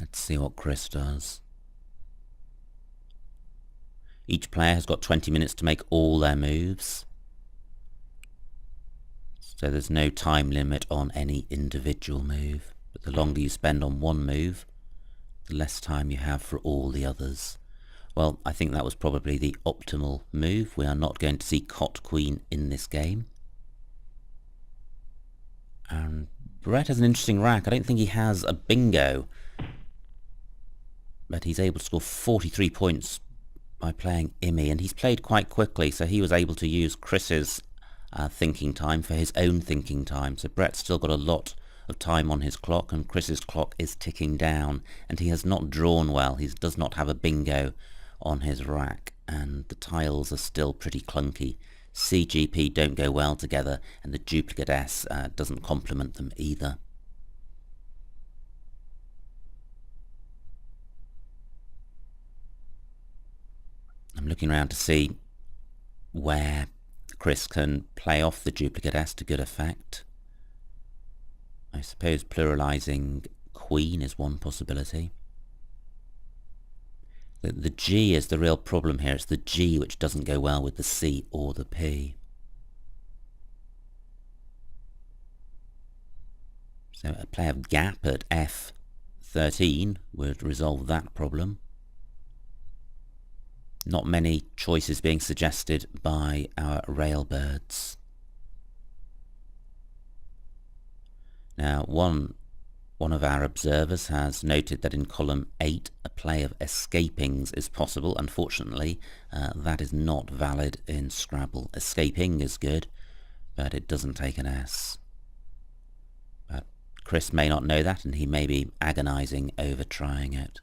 Let's see what Chris does. Each player has got 20 minutes to make all their moves. So there's no time limit on any individual move. But the longer you spend on one move, the less time you have for all the others. Well, I think that was probably the optimal move. We are not going to see Cot Queen in this game. And Brett has an interesting rack. I don't think he has a bingo. But he's able to score 43 points by playing Immy. And he's played quite quickly, so he was able to use Chris's thinking time for his own thinking time. So Brett's still got a lot of time on his clock, and Chris's clock is ticking down. And he has not drawn well. He does not have a bingo on his rack, and the tiles are still pretty clunky. CGP don't go well together, and the duplicate S doesn't complement them either. I'm looking around to see where Chris can play off the duplicate S to good effect. I suppose pluralizing Queen is one possibility. The G is the real problem here. It's the G which doesn't go well with the C or the P. So a play of gap at F13 would resolve that problem. Not many choices being suggested by our railbirds. Now, one of our observers has noted that in column 8 a play of escapings is possible. Unfortunately, that is not valid in Scrabble. Escaping is good, but it doesn't take an S. But Chris may not know that, and he may be agonizing over trying it.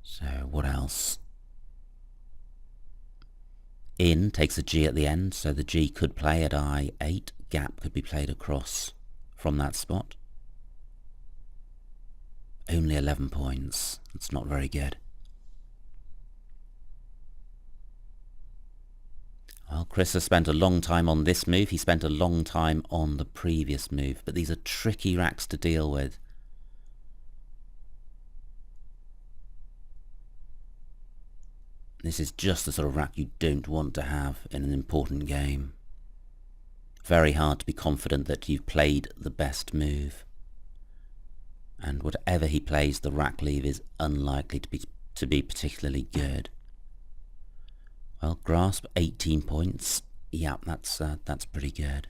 So what else? In takes a G at the end, so the G could play at I8. Gap could be played across from that spot. Only 11 points. That's not very good. Well, Chris has spent a long time on this move. He spent a long time on the previous move, but these are tricky racks to deal with. This is just the sort of rack you don't want to have in an important game. Very hard to be confident that you've played the best move. And whatever he plays, the rack leave is unlikely to be particularly good. Well, grasp 18 points. Yeah, that's pretty good.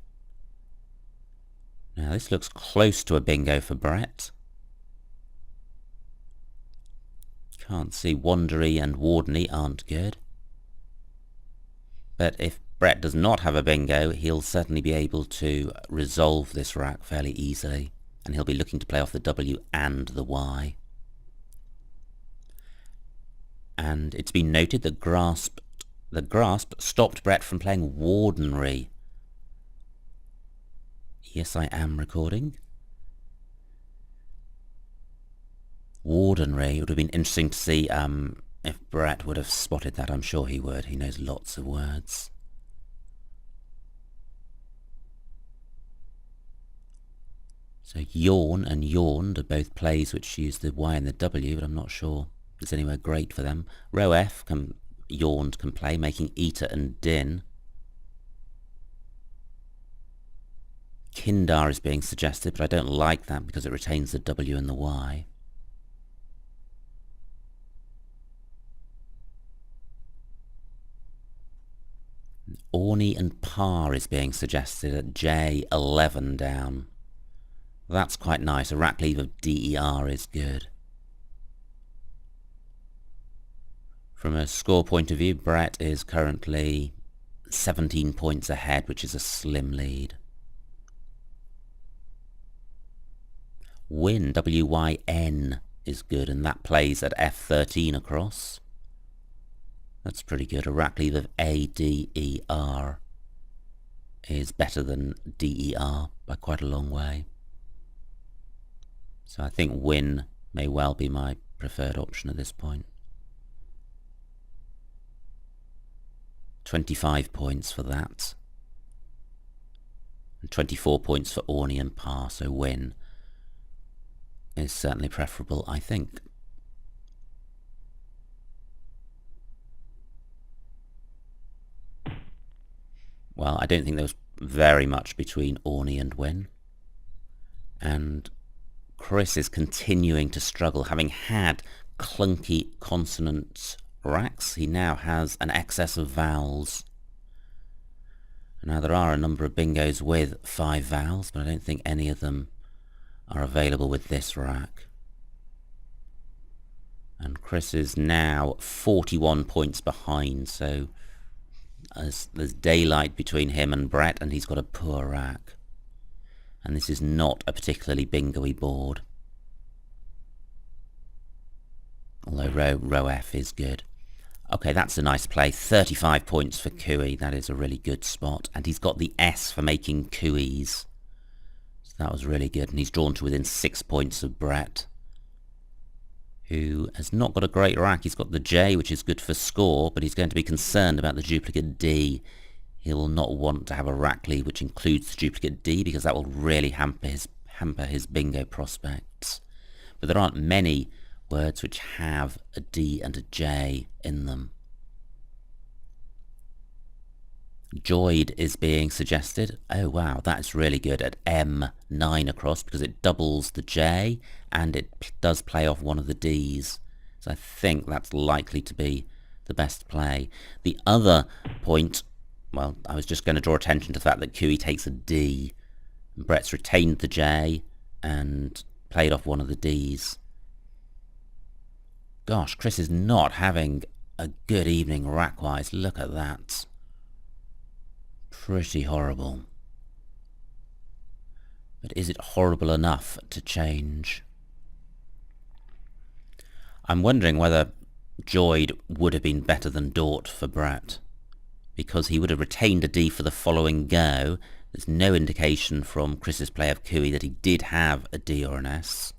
Now this looks close to a bingo for Brett. Can't see Wandery and Wardenly aren't good. But if Brett does not have a bingo, he'll certainly be able to resolve this rack fairly easily. And he'll be looking to play off the W and the Y. And it's been noted that the grasp stopped Brett from playing Wardenry. Yes, I am recording. Wardenry. It would have been interesting to see if Brett would have spotted that. I'm sure he would. He knows lots of words. So yawn and yawned are both plays which use the Y and the W, but I'm not sure there's anywhere great for them. Row F yawned can play, making Eta and Din. Kindar is being suggested, but I don't like that because it retains the W and the Y. Orny and Par is being suggested at J11 down. That's quite nice. A rack leave of DER is good. From a score point of view, Brett is currently 17 points ahead, which is a slim lead. Win, W-Y-N, is good, and that plays at F13 across. That's pretty good. A rack leave of A-D-E-R is better than D-E-R by quite a long way. So I think win may well be my preferred option at this point. 25 points for that. 24 points for Orny and par, so win is certainly preferable, I think. Well, I don't think there was very much between Orny and win. And Chris is continuing to struggle. Having had clunky consonant racks, he now has an excess of vowels. Now, there are a number of bingos with 5 vowels, but I don't think any of them are available with this rack. And Chris is now 41 points behind, so there's daylight between him and Brett, and he's got a poor rack. And this is not a particularly bingo-y board. Although row F is good. Okay, that's a nice play. 35 points for Cooey. That is a really good spot. And he's got the S for making Cooeys. So that was really good. And he's drawn to within 6 points of Brett, who has not got a great rack. He's got the J, which is good for score, but he's going to be concerned about the duplicate D. He will not want to have a rack lead which includes the duplicate D, because that will really hamper his bingo prospects. But there aren't many words which have a D and a J in them. Joyed is being suggested. Oh wow, that's really good at M9 across, because it doubles the J and it does play off one of the Ds. So I think that's likely to be the best play. The other point, well, I was just going to draw attention to the fact that Cooey takes a D. Brett's retained the J and played off one of the Ds. Gosh, Chris is not having a good evening rack-wise. Look at that. Pretty horrible. But is it horrible enough to change? I'm wondering whether Joyed would have been better than Dort for Brett, because he would have retained a D for the following go. There's no indication from Chris's play of Cooey that he did have a D or an S.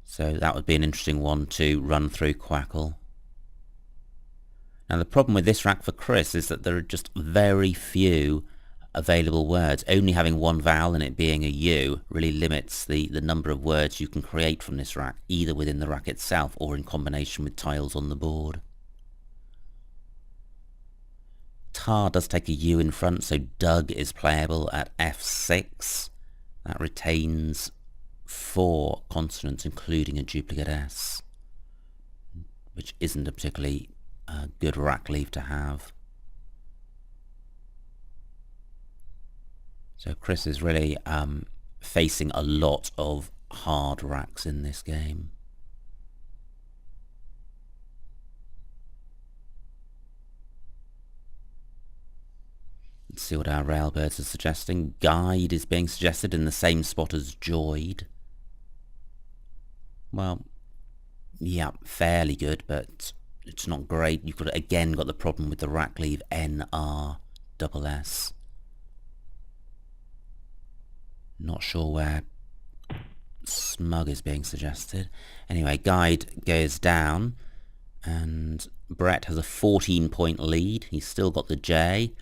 So that would be an interesting one to run through Quackle. Now the problem with this rack for Chris is that there are just very few available words. Only having one vowel and it being a U really limits the number of words you can create from this rack, either within the rack itself or in combination with tiles on the board. Tar does take a U in front, so Doug is playable at F6. That retains 4 consonants, including a duplicate S, which isn't a particularly good rack leave to have. So Chris is really facing a lot of hard racks in this game. Let's see what our railbirds are suggesting. Guide is being suggested in the same spot as Joyed. Well, yeah, fairly good, but it's not great. You've got, again, got the problem with the rack leave NRSS. Not sure where Smug is being suggested. Anyway, Guide goes down, and Brett has a 14-point lead. He's still got the J,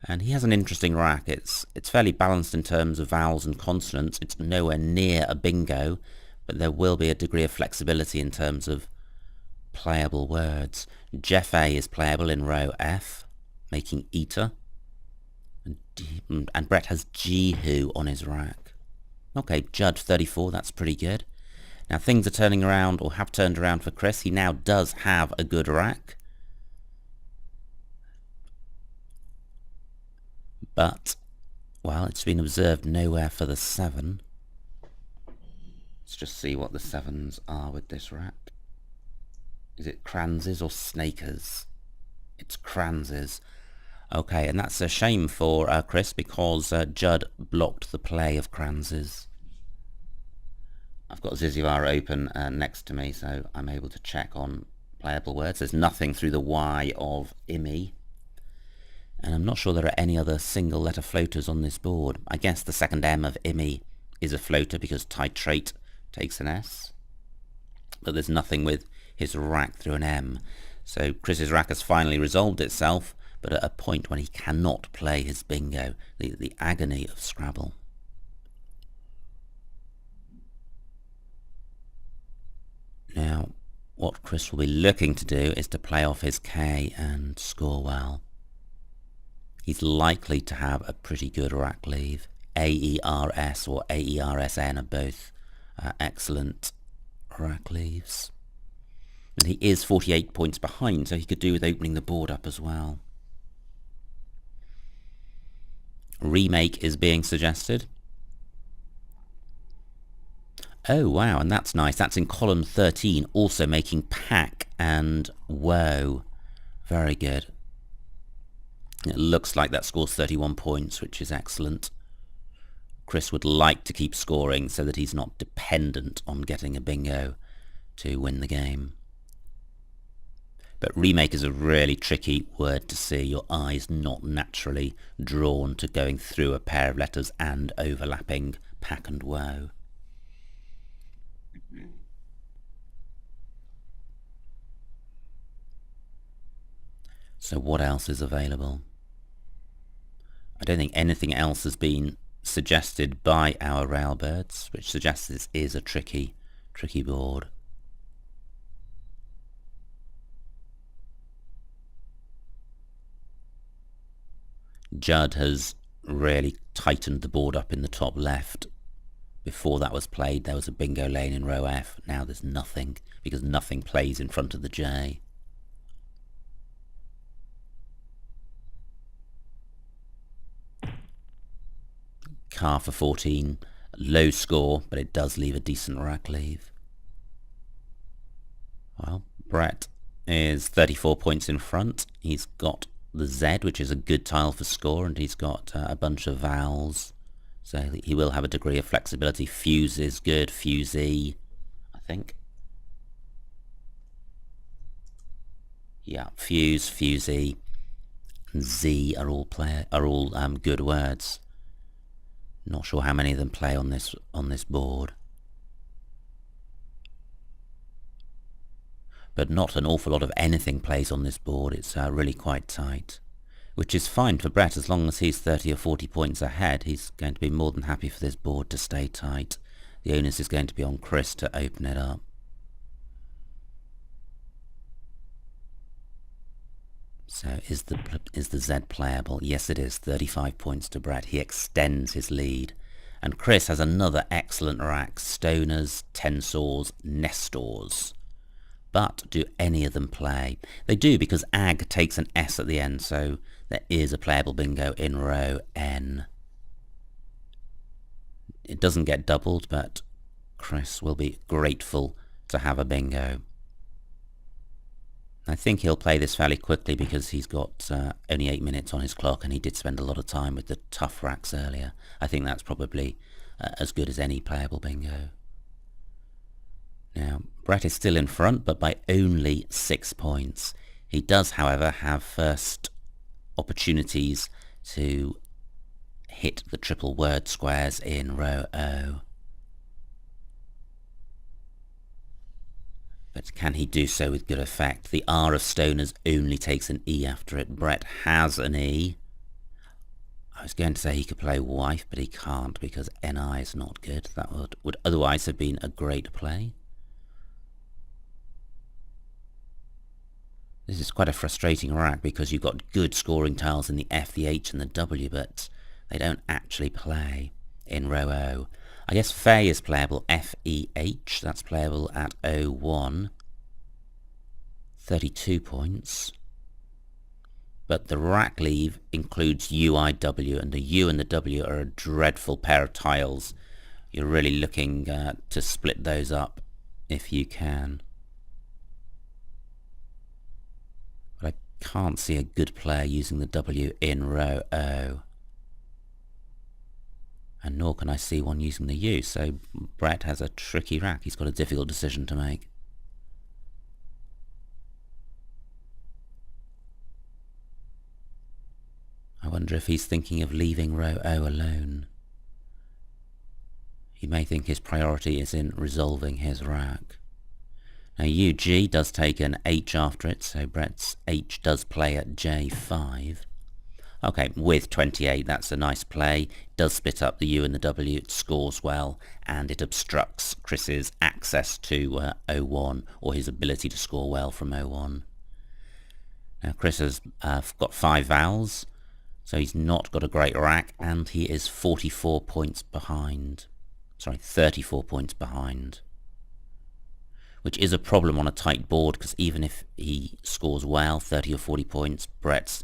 and he has an interesting rack. It's fairly balanced in terms of vowels and consonants. It's nowhere near a bingo, but there will be a degree of flexibility in terms of playable words. Jeff A is playable in row F, making Eater. And Brett has Jehu on his rack. Okay, Judge 34, that's pretty good. Now things are turning around, or have turned around for Chris. He now does have a good rack. But, well, it's been observed nowhere for the 7. Let's just see what the 7s are with this rack. Is it Kranzes or Snakers? It's Kranzes. Okay, and that's a shame for Chris, because Judd blocked the play of Kranzes. I've got Zizivar open next to me, so I'm able to check on playable words. There's nothing through the Y of Imi. And I'm not sure there are any other single letter floaters on this board. I guess the second M of Imi is a floater because titrate takes an S. But there's nothing with his rack through an M. So Chris's rack has finally resolved itself, but at a point when he cannot play his bingo, the agony of Scrabble. Now, what Chris will be looking to do is to play off his K and score well. He's likely to have a pretty good rack leave. AERS or AERSN are both excellent rack leaves. And he is 48 points behind, so he could do with opening the board up as well. Remake is being suggested. Oh wow, and that's nice. That's in column 13, also making pack and woe. Very good. It looks like that scores 31 points, which is excellent. Chris would like to keep scoring so that he's not dependent on getting a bingo to win the game. But remake is a really tricky word to see. Your eye's not naturally drawn to going through a pair of letters and overlapping pack and woe. So what else is available? I don't think anything else has been suggested by our railbirds, which suggests this is a tricky board. Judd has really tightened the board up in the top left. Before that was played, there was a bingo lane in row F. Now there's nothing, because nothing plays in front of the J. Car for 14, low score, but it does leave a decent rack leave. Well, Brett is 34 points in front. He's got the Z, which is a good tile for score, and he's got a bunch of vowels, so he will have a degree of flexibility. Fuse is good, fusey, I think. Yeah, fuse, fusey, and Z are all good words. Not sure how many of them play on this board. But not an awful lot of anything plays on this board. It's really quite tight, which is fine for Brett. As long as he's 30 or 40 points ahead, he's going to be more than happy for this board to stay tight. The onus is going to be on Chris to open it up. So is the Z playable? Yes, it is. 35 points to Brett. He extends his lead. And Chris has another excellent rack. Stoners, Tensors, Nestors. But do any of them play? They do, because Ag takes an S at the end, so there is a playable bingo in row N. It doesn't get doubled, but Chris will be grateful to have a bingo. I think he'll play this fairly quickly because he's got only 8 minutes on his clock, and he did spend a lot of time with the tough racks earlier. I think that's probably as good as any playable bingo. Now, Brett is still in front, but by only 6 points. He does, however, have first opportunities to hit the triple word squares in row O. But can he do so with good effect? The R of Stoners only takes an E after it. Brett has an E. I was going to say he could play wife, but he can't because NI is not good. That would otherwise have been a great play. This is quite a frustrating rack because you've got good scoring tiles in the F, the H and the W, but they don't actually play in row O. I guess Fey is playable, F-E-H, that's playable at 01, 32 points. But the rack leave includes U-I-W, and the U and the W are a dreadful pair of tiles. You're really looking to split those up if you can. But I can't see a good player using the W in row O. And nor can I see one using the U, so Brett has a tricky rack. He's got a difficult decision to make. I wonder if he's thinking of leaving row O alone. He may think his priority is in resolving his rack. Now UG does take an H after it, so Brett's H does play at J5. Okay, with 28, that's a nice play. It does split up the U and the W, it scores well, and it obstructs Chris's access to 01, or his ability to score well from 01. Now Chris has got 5 vowels, so he's not got a great rack, and he is 44 points behind. Sorry, 34 points behind. Which is a problem on a tight board, because even if he scores well, 30 or 40 points,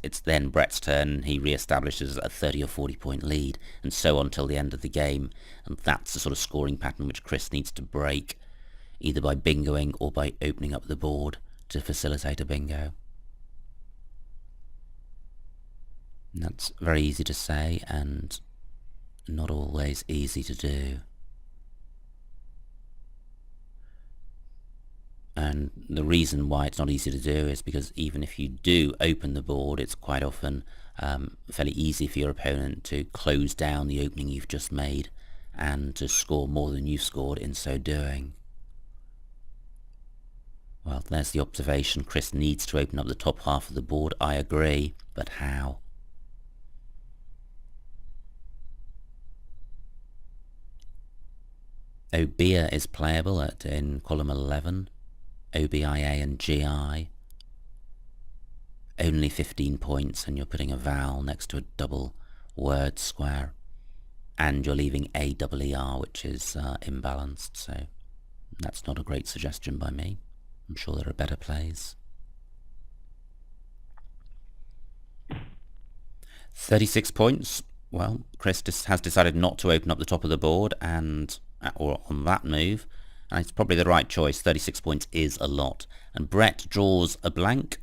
it's then Brett's turn, and he re-establishes a 30 or 40 point lead, and so on till the end of the game. And that's the sort of scoring pattern which Chris needs to break, either by bingoing or by opening up the board to facilitate a bingo. And that's very easy to say, and not always easy to do. And the reason why it's not easy to do is because even if you do open the board, it's quite often fairly easy for your opponent to close down the opening you've just made and to score more than you've scored in so doing. Well, there's the observation. Chris needs to open up the top half of the board. I agree, but how? Obia is playable in column 11. OBIA and GI. Only 15 points, and you're putting a vowel next to a double word square. And you're leaving AEER, which is imbalanced, so that's not a great suggestion by me. I'm sure there are better plays. 36 points. Well, Chris has decided not to open up the top of the board, or on that move. And it's probably the right choice. 36 points is a lot. And Brett draws a blank,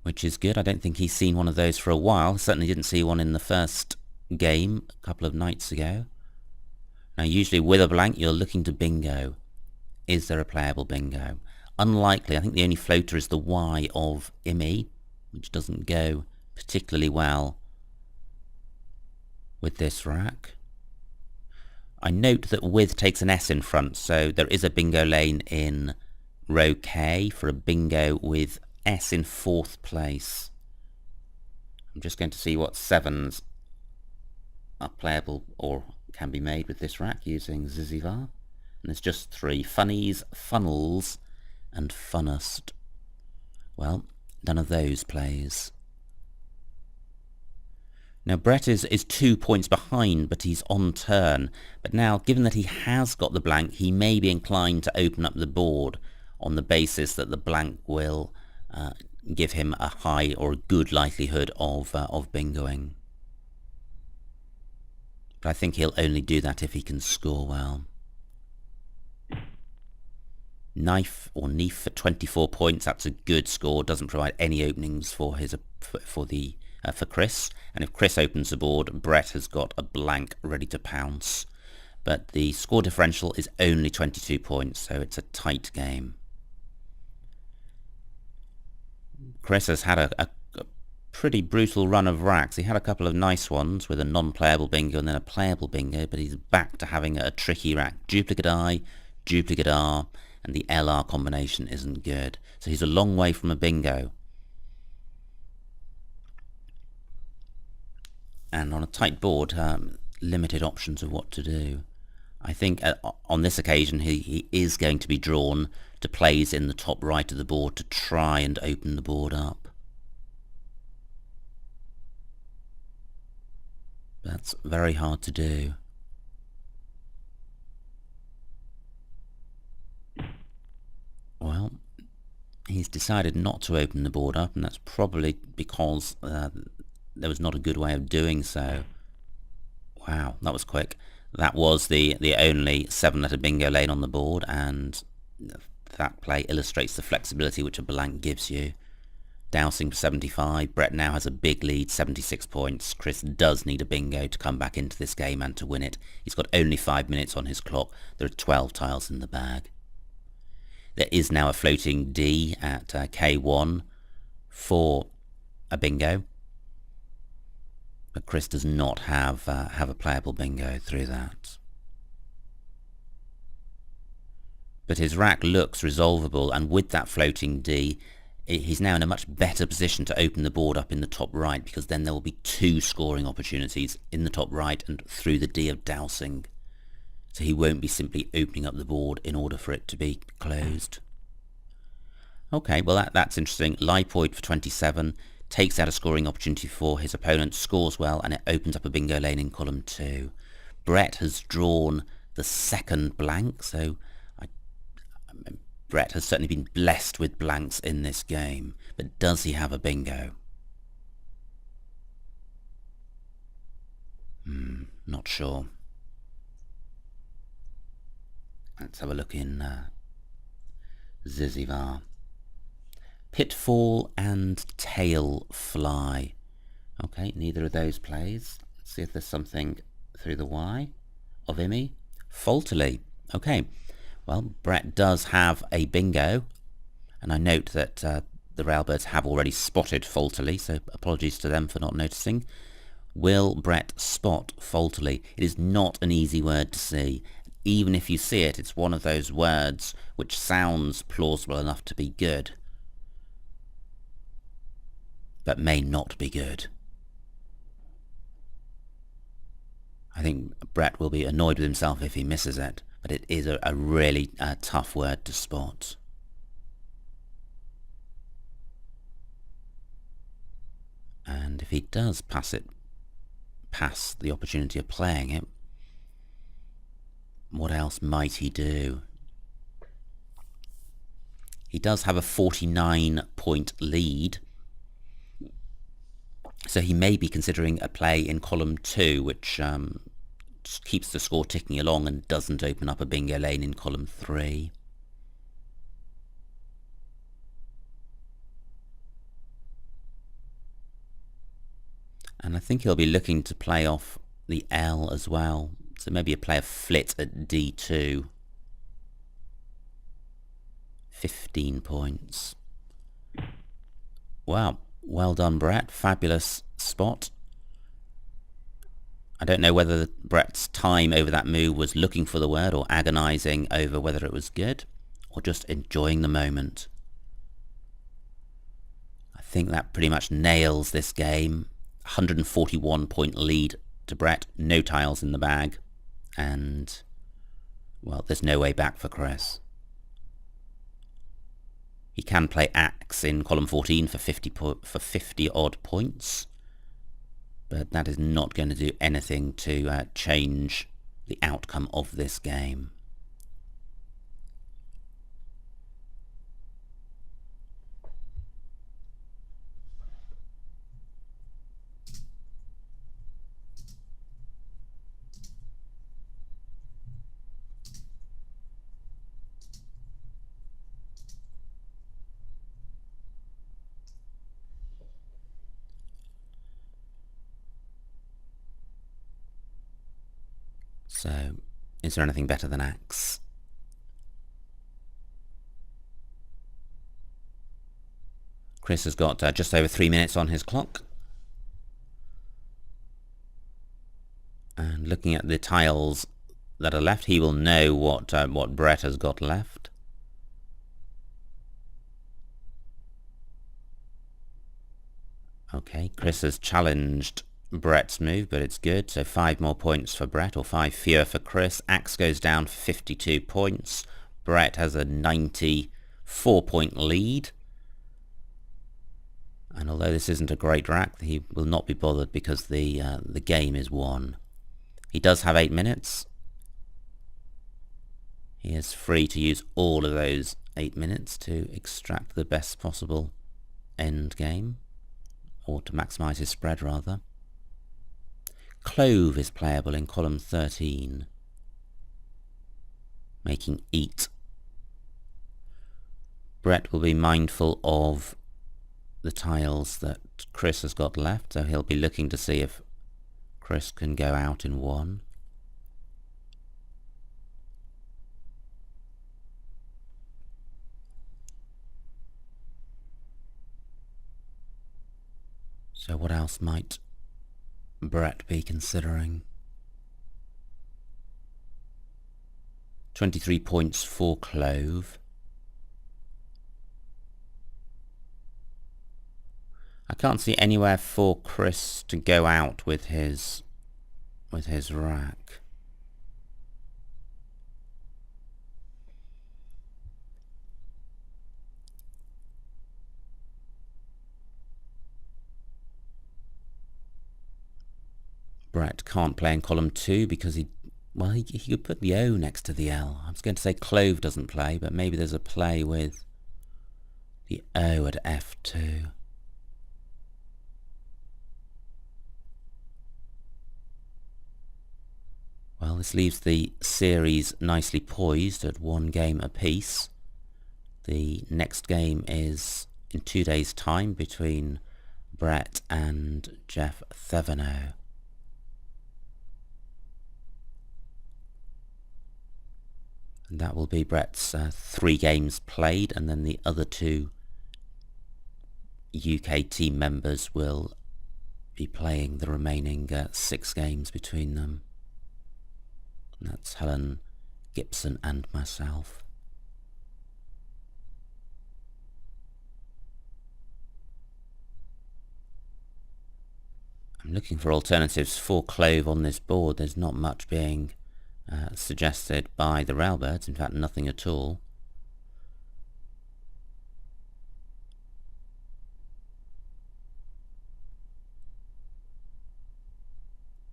which is good. I don't think he's seen one of those for a while. Certainly didn't see one in the first game a couple of nights ago. Now, usually with a blank, you're looking to bingo. Is there a playable bingo? Unlikely. I think the only floater is the Y of IMI, which doesn't go particularly well with this rack. I note that with takes an S in front, so there is a bingo lane in row K for a bingo with S in 4th place. I'm just going to see what 7s are playable or can be made with this rack using Zizivar. And there's just 3. Funnies, Funnels, and Funnest. Well, none of those plays. Now Brett is 2 points behind, but he's on turn. But now, given that he has got the blank, he may be inclined to open up the board on the basis that the blank will give him a high or a good likelihood of bingoing. But I think he'll only do that if he can score well. Knife or Neef for 24 points. That's a good score. Doesn't provide any openings for Chris. And if Chris opens the board, Brett has got a blank ready to pounce. But the score differential is only 22 points, so it's a tight game. Chris has had a pretty brutal run of racks. He had a couple of nice ones with a non-playable bingo and then a playable bingo, but he's back to having a tricky rack. Duplicate I, duplicate R, and the LR combination isn't good. So he's a long way from a bingo. And on a tight board, limited options of what to do. I think on this occasion he is going to be drawn to plays in the top right of the board to try and open the board up. That's very hard to do. Well, he's decided not to open the board up, and that's probably because there was not a good way of doing so. Wow, that was quick. That was the only 7-letter bingo lane on the board, and that play illustrates the flexibility which a blank gives you. Dousing for 75. Brett now has a big lead, 76 points. Chris does need a bingo to come back into this game and to win it. He's got only 5 minutes on his clock. There are 12 tiles in the bag. There is now a floating D at K1 for a bingo. But Chris does not have a playable bingo through that. But his rack looks resolvable, and with that floating D, he's now in a much better position to open the board up in the top right, because then there will be 2 scoring opportunities in the top right and through the D of dowsing. So he won't be simply opening up the board in order for it to be closed. Okay, well that's interesting. Lipoid for 27 takes out a scoring opportunity for his opponent, scores well, and it opens up a bingo lane in column 2. Brett has drawn the second blank, so Brett has certainly been blessed with blanks in this game. But does he have a bingo? Not sure. Let's have a look in Zizivar. Pitfall and Tail Fly. Okay, neither of those plays. Let's see if there's something through the Y of Imi. Falterly. Okay, well, Brett does have a bingo, and I note that the Railbirds have already spotted Falterly, so apologies to them for not noticing. Will Brett spot Falterly? It is not an easy word to see. Even if you see it, it's one of those words which sounds plausible enough to be good, but may not be good. I think Brett will be annoyed with himself if he misses it, but it is a really tough word to spot. And if he does pass the opportunity of playing it, what else might he do? He does have a 49-point lead, so he may be considering a play in column 2, which just keeps the score ticking along and doesn't open up a bingo lane in column 3. And I think he'll be looking to play off the L as well. So maybe a play of flit at D2. 15 points. Wow, well done, Brett. Fabulous spot. I don't know whether Brett's time over that move was looking for the word or agonising over whether it was good, or just enjoying the moment. I think that pretty much nails this game. 141-point lead to Brett. No tiles in the bag. And, well, there's no way back for Chris. He can play Axe in column 14 for 50 odd points, but that is not going to do anything to change the outcome of this game. So, is there anything better than Axe? Chris has got just over 3 minutes on his clock. And looking at the tiles that are left, he will know what Brett has got left. Okay, Chris has challenged Brett's move, but it's good. So 5 more points for Brett, or 5 fewer for Chris. Axe goes down for 52 points. Brett has a 94-point lead. And although this isn't a great rack, he will not be bothered because the game is won. He does have 8 minutes. He is free to use all of those 8 minutes to extract the best possible end game, or to maximise his spread rather. Clove is playable in column 13, making Eat. Brett will be mindful of the tiles that Chris has got left, so he'll be looking to see if Chris can go out in 1. So what else might Brett be considering? 23 points for Clove. I can't see anywhere for Chris to go out with his rack. Brett can't play in column 2 because he could put the O next to the L. I was going to say Clove doesn't play, but maybe there's a play with the O at F2. Well, this leaves the series nicely poised at 1 game apiece. The next game is in 2 days' time between Brett and Jeff Thevenot. And that will be Brett's 3 games played, and then the other 2 UK team members will be playing the remaining 6 games between them. And that's Helen, Gibson and myself. I'm looking for alternatives for Clove on this board. There's not much being suggested by the Railbirds, in fact nothing at all.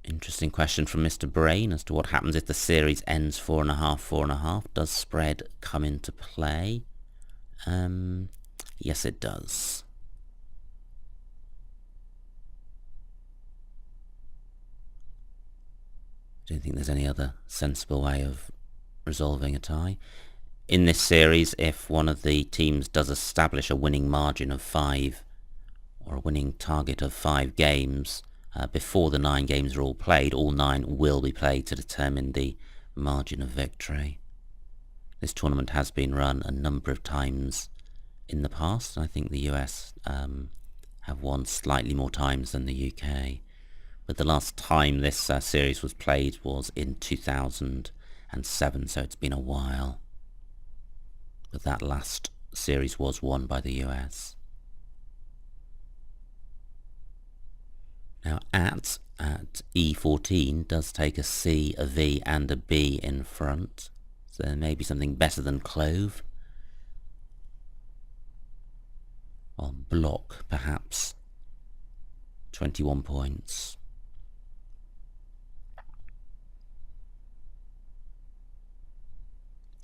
Interesting question from Mr. Brain as to what happens if the series ends 4.5, 4.5. Does spread come into play? Yes, it does. I don't think there's any other sensible way of resolving a tie. In this series, if one of the teams does establish a winning margin of 5 or a winning target of 5 games, before the 9 games are all played, all 9 will be played to determine the margin of victory. This tournament has been run a number of times in the past, and I think the US have won slightly more times than the UK. But the last time this series was played was in 2007, so it's been a while. But that last series was won by the US. Now at E14 does take a C, a V and a B in front, so there may be something better than Clove. Or block, perhaps. 21 points.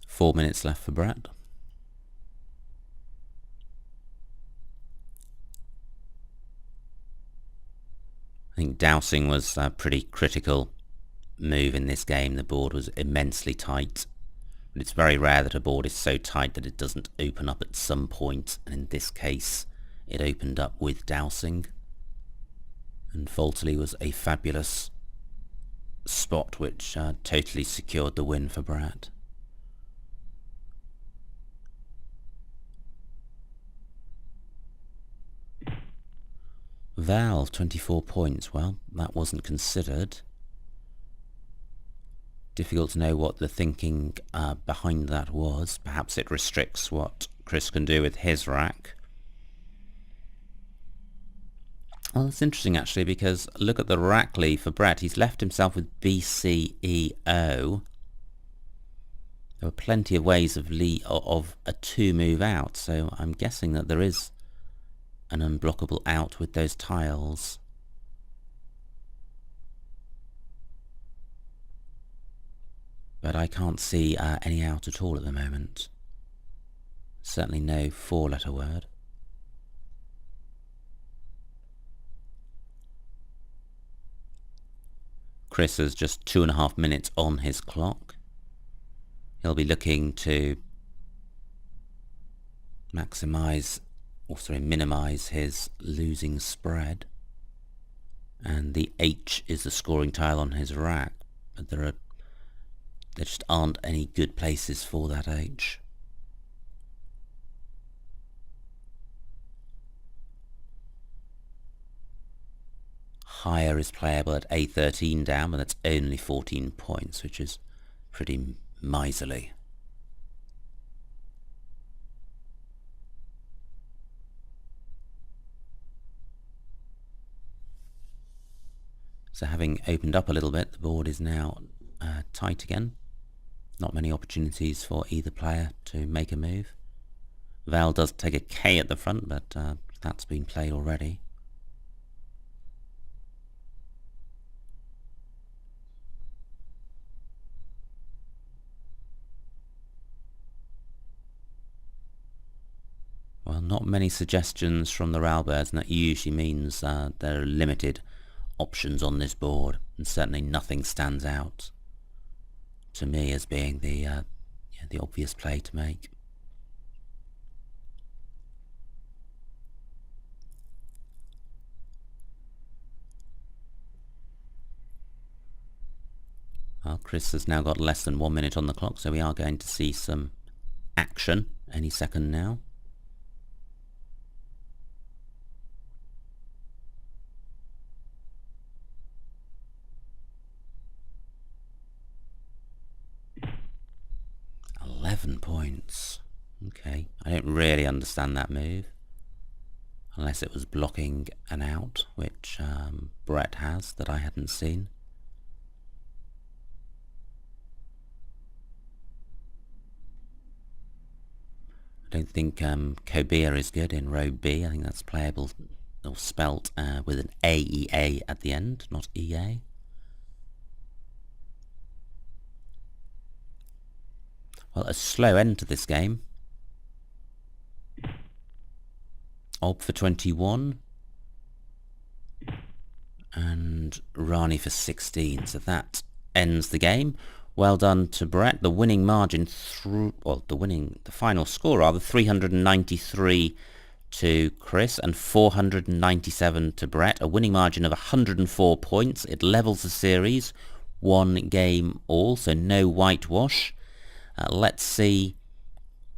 Four minutes left for Brett. I think dousing was a pretty critical move in this game. The board was immensely tight. But it's very rare that a board is so tight that it doesn't open up at some point. And in this case, it opened up with dousing. And Falterly was a fabulous spot which totally secured the win for Brett. Valve, 24 points. Well, that wasn't considered. Difficult to know what the thinking behind that was. Perhaps it restricts what Chris can do with his rack. Well, it's interesting actually, because look at the rack lead for Brett. He's left himself with B, C, E, O. There were plenty of ways of a 2 move out, so I'm guessing that there is an unblockable out with those tiles. But I can't see any out at all at the moment. Certainly no 4-letter word. Chris has just 2.5 minutes on his clock. He'll be looking to minimise his losing spread. And the H is the scoring tile on his rack, but there just aren't any good places for that H. Higher is playable at A13 down, but that's only 14 points, which is pretty miserly. So having opened up a little bit, the board is now tight again. Not many opportunities for either player to make a move. Val does take a K at the front, but that's been played already. Well, not many suggestions from the Rowbirds, and that usually means there are limited options on this board, and certainly nothing stands out to me as being the obvious play to make. Well, Chris has now got less than 1 minute on the clock, so we are going to see some action any second now. Points. Okay, I don't really understand that move, unless it was blocking an out, which Brett has that I hadn't seen. I don't think Kobia is good in row B. I think that's playable or spelt with an AEA at the end, not EA. Well, a slow end to this game. Ob for 21. And Rani for 16. So that ends the game. Well done to Brett. The winning margin the final score rather, 393 to Chris and 497 to Brett. A winning margin of 104 points. It levels the series. 1 game all, so no whitewash. Let's see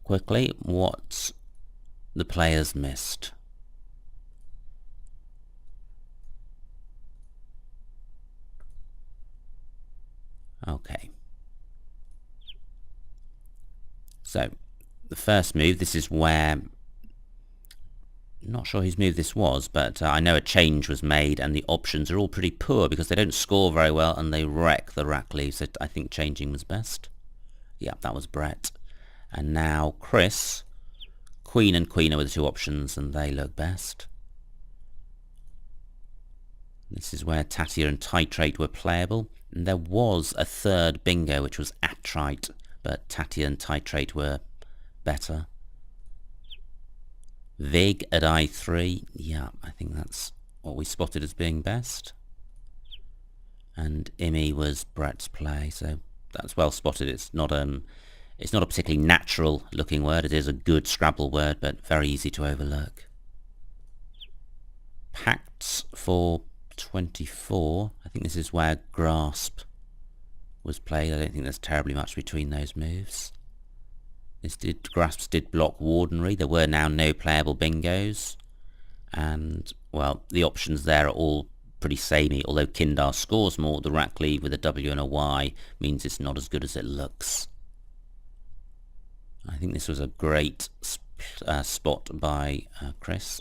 quickly what the players missed. Okay. So, the first move, this is where, not sure whose move this was, but I know a change was made and the options are all pretty poor because they don't score very well and they wreck the rack leaves. So I think changing was best. Yeah, that was Brett. And now Chris, Queen and Queen are the 2 options and they look best. This is where Tatia and Titrate were playable. And there was a third bingo which was Attrite, but Tatia and Titrate were better. Vig at I3, yeah, I think that's what we spotted as being best. And Imi was Brett's play, so that's well spotted. It's not a particularly natural looking word. It is a good Scrabble word, but very easy to overlook. Pacts for 24. I think this is where Grasp was played. I don't think there's terribly much between those moves. Grasps did block Wardenry. There were now no playable bingos. And, well, the options there are all pretty samey, although Kindar scores more. The rack lead with a W and a Y means it's not as good as it looks. I think this was a great spot by Chris.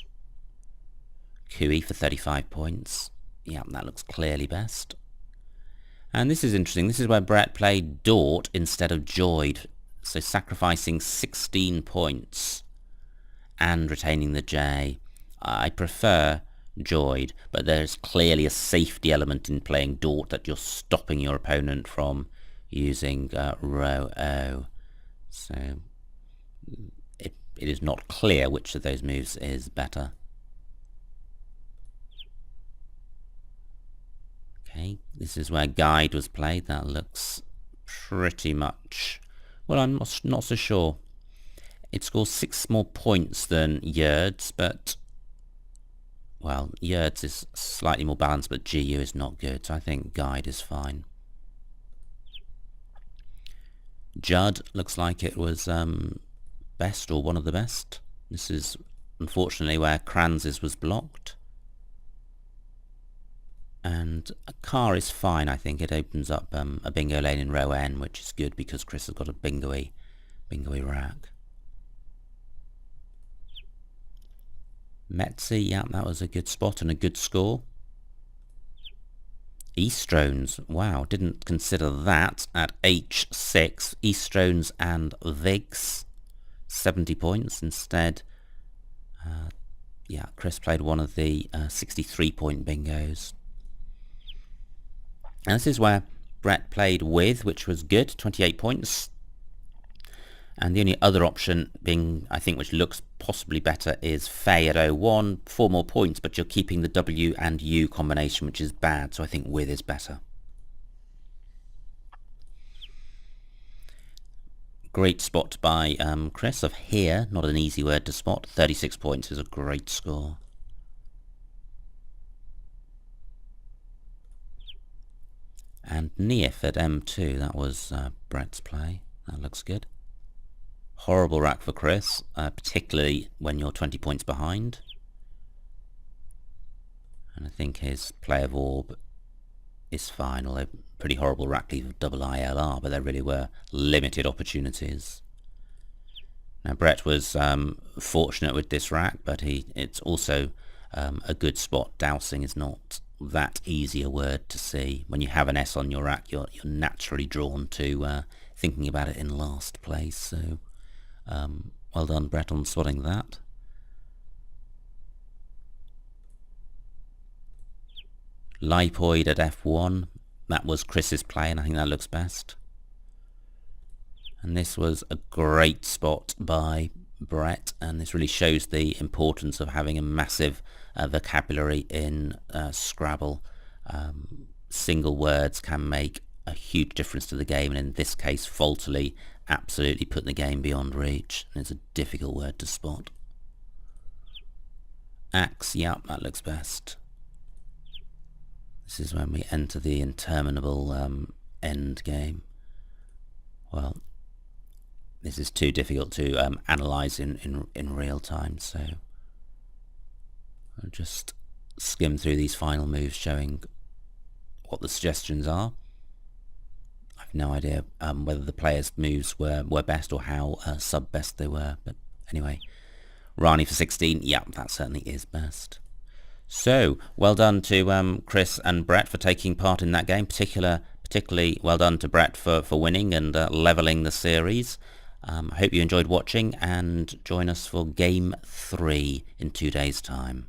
Cooey for 35 points. Yeah, that looks clearly best. And this is interesting. This is where Brett played Dort instead of Joyed, so sacrificing 16 points and retaining the J. I prefer Joyed, but there's clearly a safety element in playing Dort that you're stopping your opponent from using row O. So it is not clear which of those moves is better. Okay, this is where Guide was played. That looks pretty much... Well, I'm not so sure. It scores 6 more points than Yerds, but... Well, Yerds is slightly more balanced, but GU is not good, so I think Guide is fine. Judd looks like it was best, or one of the best. This is unfortunately where Kranz's was blocked. And a car is fine, I think. It opens up a bingo lane in row N, which is good because Chris has got a bingo-y rack. Metzi, yeah, that was a good spot and a good score. Eastrones, wow, didn't consider that at H6. Eastrones and Vigs, 70 points instead. Yeah, Chris played one of the 63-point bingos. And this is where Brett played with, which was good, 28 points. And the only other option being, I think, which looks possibly better is Faye at 01, 4 more points, but you're keeping the W and U combination, which is bad, so I think with is better. Great spot by Chris of here, not an easy word to spot. 36 points is a great score. And Neif at M2, that was Brett's play. That looks good. Horrible rack for Chris, particularly when you're 20 points behind. And I think his play of Orb is fine, although pretty horrible rack leave of double ILR, but there really were limited opportunities. Now Brett was fortunate with this rack, but it's also a good spot. Dousing is not that easy a word to see. When you have an S on your rack, you're naturally drawn to thinking about it in last place. So well done, Brett, on spotting that. Lipoid at F1, that was Chris's play, and I think that looks best. And this was a great spot by Brett, and this really shows the importance of having a massive vocabulary in Scrabble. Single words can make a huge difference to the game, and in this case, faultily, absolutely put the game beyond reach, and it's a difficult word to spot. Axe, yeah, that looks best. This is when we enter the interminable end game. Well, this is too difficult to analyse in real time, so I'll just skim through these final moves showing what the suggestions are. I've no idea whether the players' moves were best or how sub-best they were, but anyway, Rani for 16, yeah, that certainly is best. So, well done to Chris and Brett for taking part in that game, particularly well done to Brett for winning and levelling the series. I hope you enjoyed watching, and join us for Game 3 in 2 days' time.